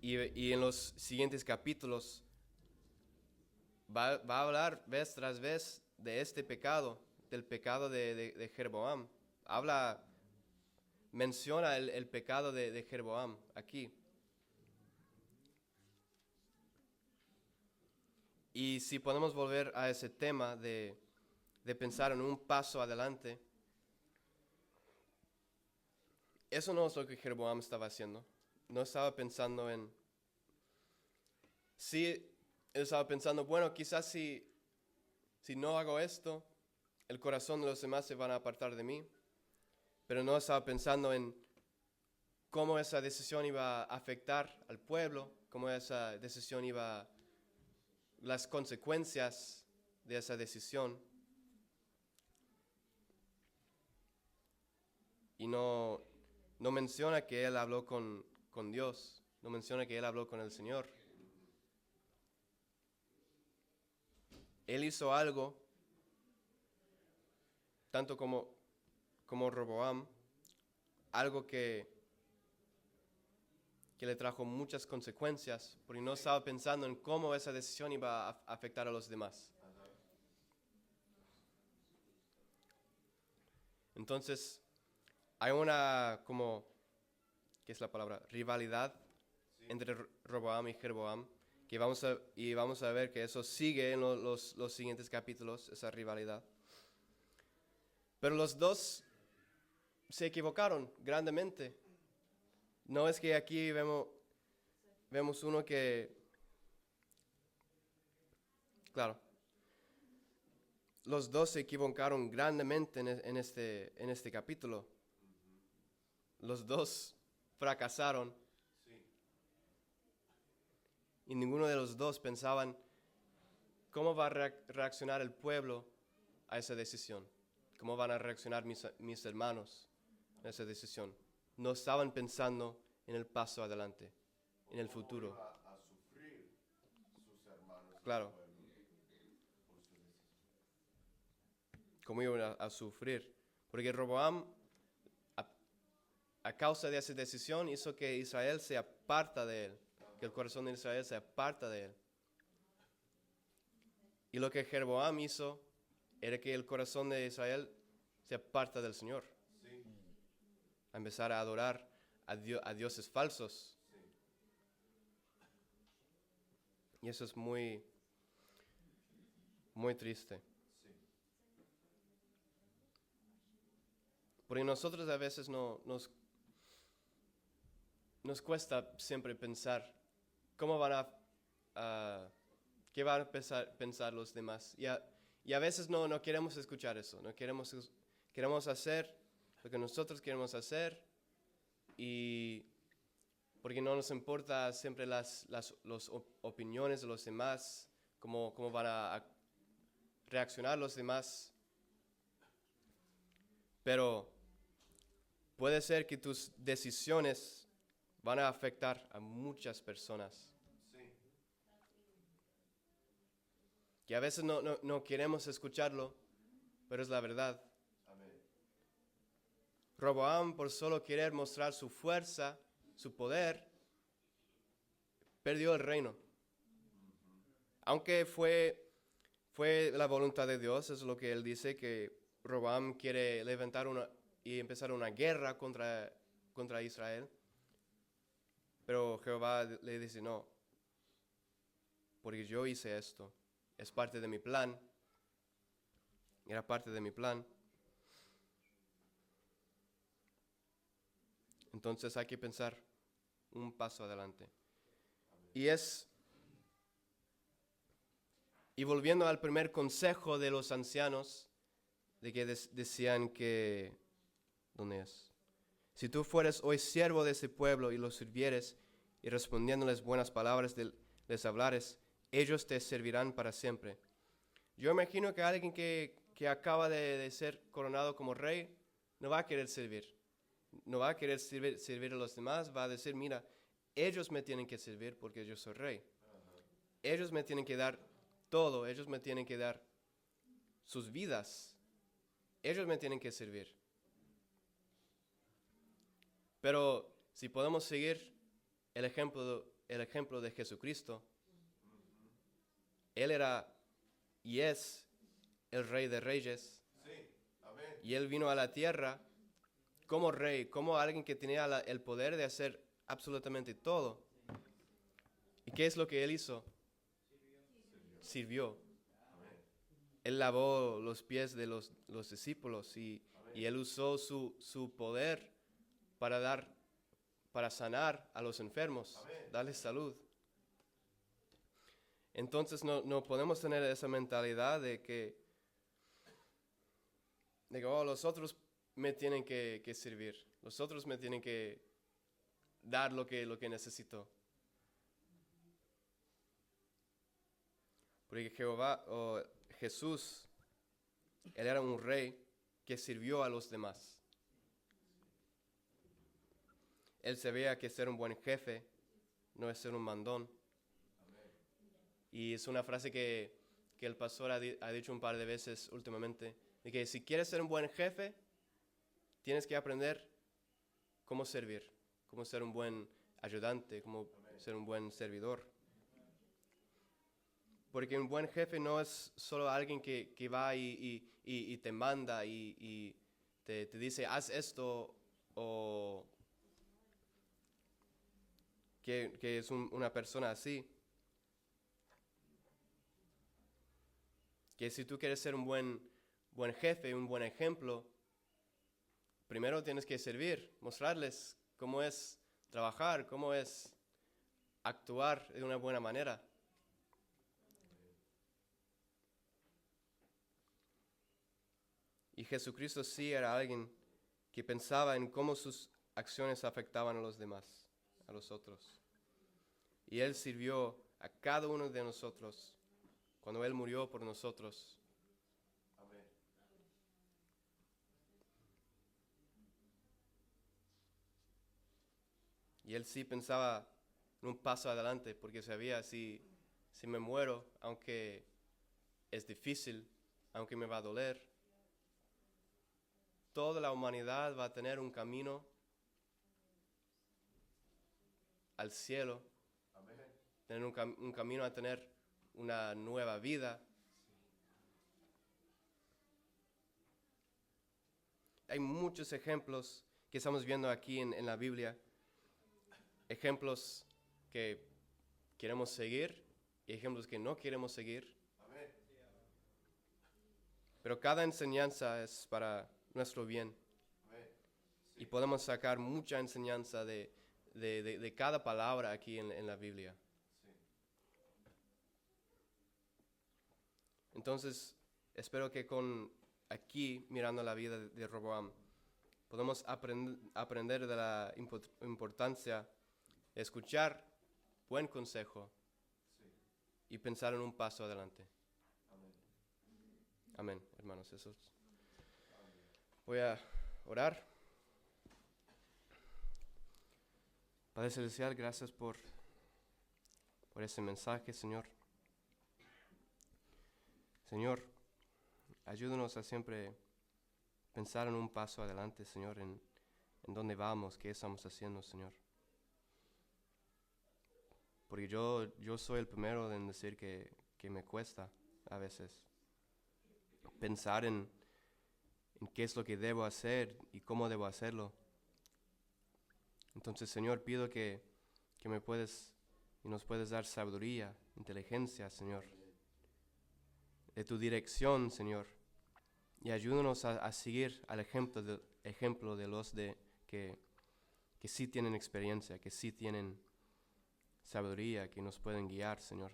Y en los siguientes capítulos va a hablar vez tras vez de este pecado, del pecado de Jeroboam. Menciona el pecado de Jeroboam aquí. Y si podemos volver a ese tema de pensar en un paso adelante, eso no es lo que Jeroboam estaba haciendo. No estaba pensando en... Sí, él estaba pensando, bueno, quizás si no hago esto, el corazón de los demás se van a apartar de mí. Pero no estaba pensando en cómo esa decisión iba a afectar al pueblo, cómo esa decisión las consecuencias de esa decisión. Y no menciona que él habló con Dios, no menciona que él habló con el Señor. Él hizo algo, tanto como Roboam, algo que le trajo muchas consecuencias, porque no estaba pensando en cómo esa decisión iba a afectar a los demás. Entonces, hay una, como, ¿qué es la palabra? Rivalidad entre Roboam y Jeroboam, que vamos a ver que eso sigue en los siguientes capítulos, esa rivalidad. Pero los dos se equivocaron grandemente. No es que aquí vemos uno que, claro, los dos se equivocaron grandemente en este capítulo. Los dos fracasaron. Y ninguno de los dos pensaban cómo va a reaccionar el pueblo a esa decisión. ¿Cómo van a reaccionar mis hermanos a esa decisión? No estaban pensando en el paso adelante, en el futuro. A sufrir sus hermanos. Claro. Por su decisión. Cómo iban a sufrir. Porque Roboam, a causa de esa decisión, hizo que Israel se aparta de él. Que el corazón de Israel se aparta de él. Y lo que Jeroboam hizo era que el corazón de Israel se aparta del Señor. Sí. A empezar a adorar a dioses falsos. Sí. Y eso es muy, muy triste. Sí. Porque nosotros a veces nos cuesta siempre pensar cómo qué van a pensar los demás. Y a veces no queremos escuchar eso. No queremos hacer lo que nosotros queremos hacer. Y porque no nos importa siempre las opiniones de los demás, cómo van a reaccionar los demás. Pero puede ser que tus decisiones van a afectar a muchas personas. Sí. Que a veces no queremos escucharlo, pero es la verdad. Amén. Roboam, por solo querer mostrar su fuerza, su poder, perdió el reino. Aunque fue la voluntad de Dios, es lo que él dice, que Roboam quiere levantar y empezar una guerra contra Israel. Pero Jehová le dice, no, porque yo hice esto, es parte de mi plan, era parte de mi plan. Entonces hay que pensar un paso adelante. Y volviendo al primer consejo de los ancianos, de que decían que, ¿dónde es? Si tú fueres hoy siervo de ese pueblo y los sirvieres, y respondiéndoles buenas palabras les hablares, ellos te servirán para siempre. Yo imagino que alguien que acaba de ser coronado como rey, no va a querer servir. No va a querer servir a los demás, va a decir, mira, ellos me tienen que servir porque yo soy rey. Ellos me tienen que dar todo, ellos me tienen que dar sus vidas. Ellos me tienen que servir. Pero si podemos seguir el ejemplo de Jesucristo, Él era y es el Rey de Reyes. Sí. Amén. Y Él vino a la tierra como rey, como alguien que tenía el poder de hacer absolutamente todo. ¿Y qué es lo que Él hizo? Sirvió. Él lavó los pies de los discípulos y Él usó su poder para sanar a los enfermos, darles salud. Entonces no podemos tener esa mentalidad de que los otros me tienen que servir, los otros me tienen que dar lo que necesito. Porque Jesús, Él era un rey que sirvió a los demás. Él sabía que ser un buen jefe no es ser un mandón. Y es una frase que el pastor ha dicho un par de veces últimamente, de que si quieres ser un buen jefe, tienes que aprender cómo servir, cómo ser un buen ayudante, cómo ser un buen servidor. Porque un buen jefe no es solo alguien que va y te manda y te dice, haz esto, o que es una persona así, que si tú quieres ser un buen jefe, un buen ejemplo, primero tienes que servir, mostrarles cómo es trabajar, cómo es actuar de una buena manera. Y Jesucristo sí era alguien que pensaba en cómo sus acciones afectaban a los demás, a los otros. Y Él sirvió a cada uno de nosotros cuando Él murió por nosotros. Amén. Y Él sí pensaba en un paso adelante, porque sabía, si me muero, aunque es difícil, aunque me va a doler, toda la humanidad va a tener un camino al cielo, Amén. tener un camino a tener una nueva vida. Hay muchos ejemplos que estamos viendo aquí en la Biblia, ejemplos que queremos seguir y ejemplos que no queremos seguir. Amén. Pero cada enseñanza es para nuestro bien. Amén. Y podemos sacar mucha enseñanza de cada palabra aquí en la Biblia. Sí. Entonces, espero que aquí, mirando la vida de Roboam, podemos aprender de la importancia de escuchar buen consejo Sí. y pensar en un paso adelante. Amén. Amén, hermanos. Eso es. Voy a orar. Padre Celestial, gracias por ese mensaje, Señor. Señor, ayúdanos a siempre pensar en un paso adelante, Señor, en dónde vamos, qué estamos haciendo, Señor. Porque yo soy el primero en decir que me cuesta a veces pensar en qué es lo que debo hacer y cómo debo hacerlo. Entonces, Señor, pido que me puedes y nos puedes dar sabiduría, inteligencia, Señor, de tu dirección, Señor, y ayúdanos a seguir al ejemplo de los que sí tienen experiencia, que sí tienen sabiduría, que nos pueden guiar, Señor.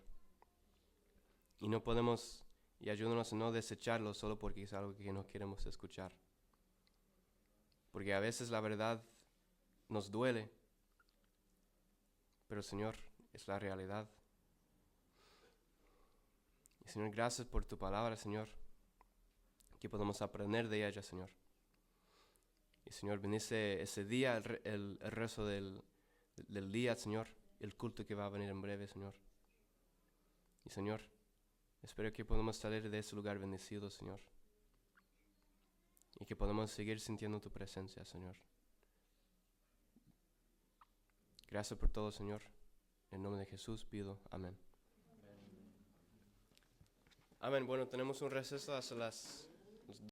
Y ayúdanos a no desecharlo solo porque es algo que no queremos escuchar. Porque a veces la verdad nos duele, pero Señor, es la realidad. Y Señor, gracias por tu palabra, Señor, que podemos aprender de ella, Señor. Y Señor, bendice ese día, el resto del día, Señor, el culto que va a venir en breve, Señor. Y Señor, espero que podamos salir de ese lugar bendecido, Señor. Y que podamos seguir sintiendo tu presencia, Señor. Gracias por todo, Señor. En nombre de Jesús pido. Amén. Amén. Bueno, tenemos un receso hasta las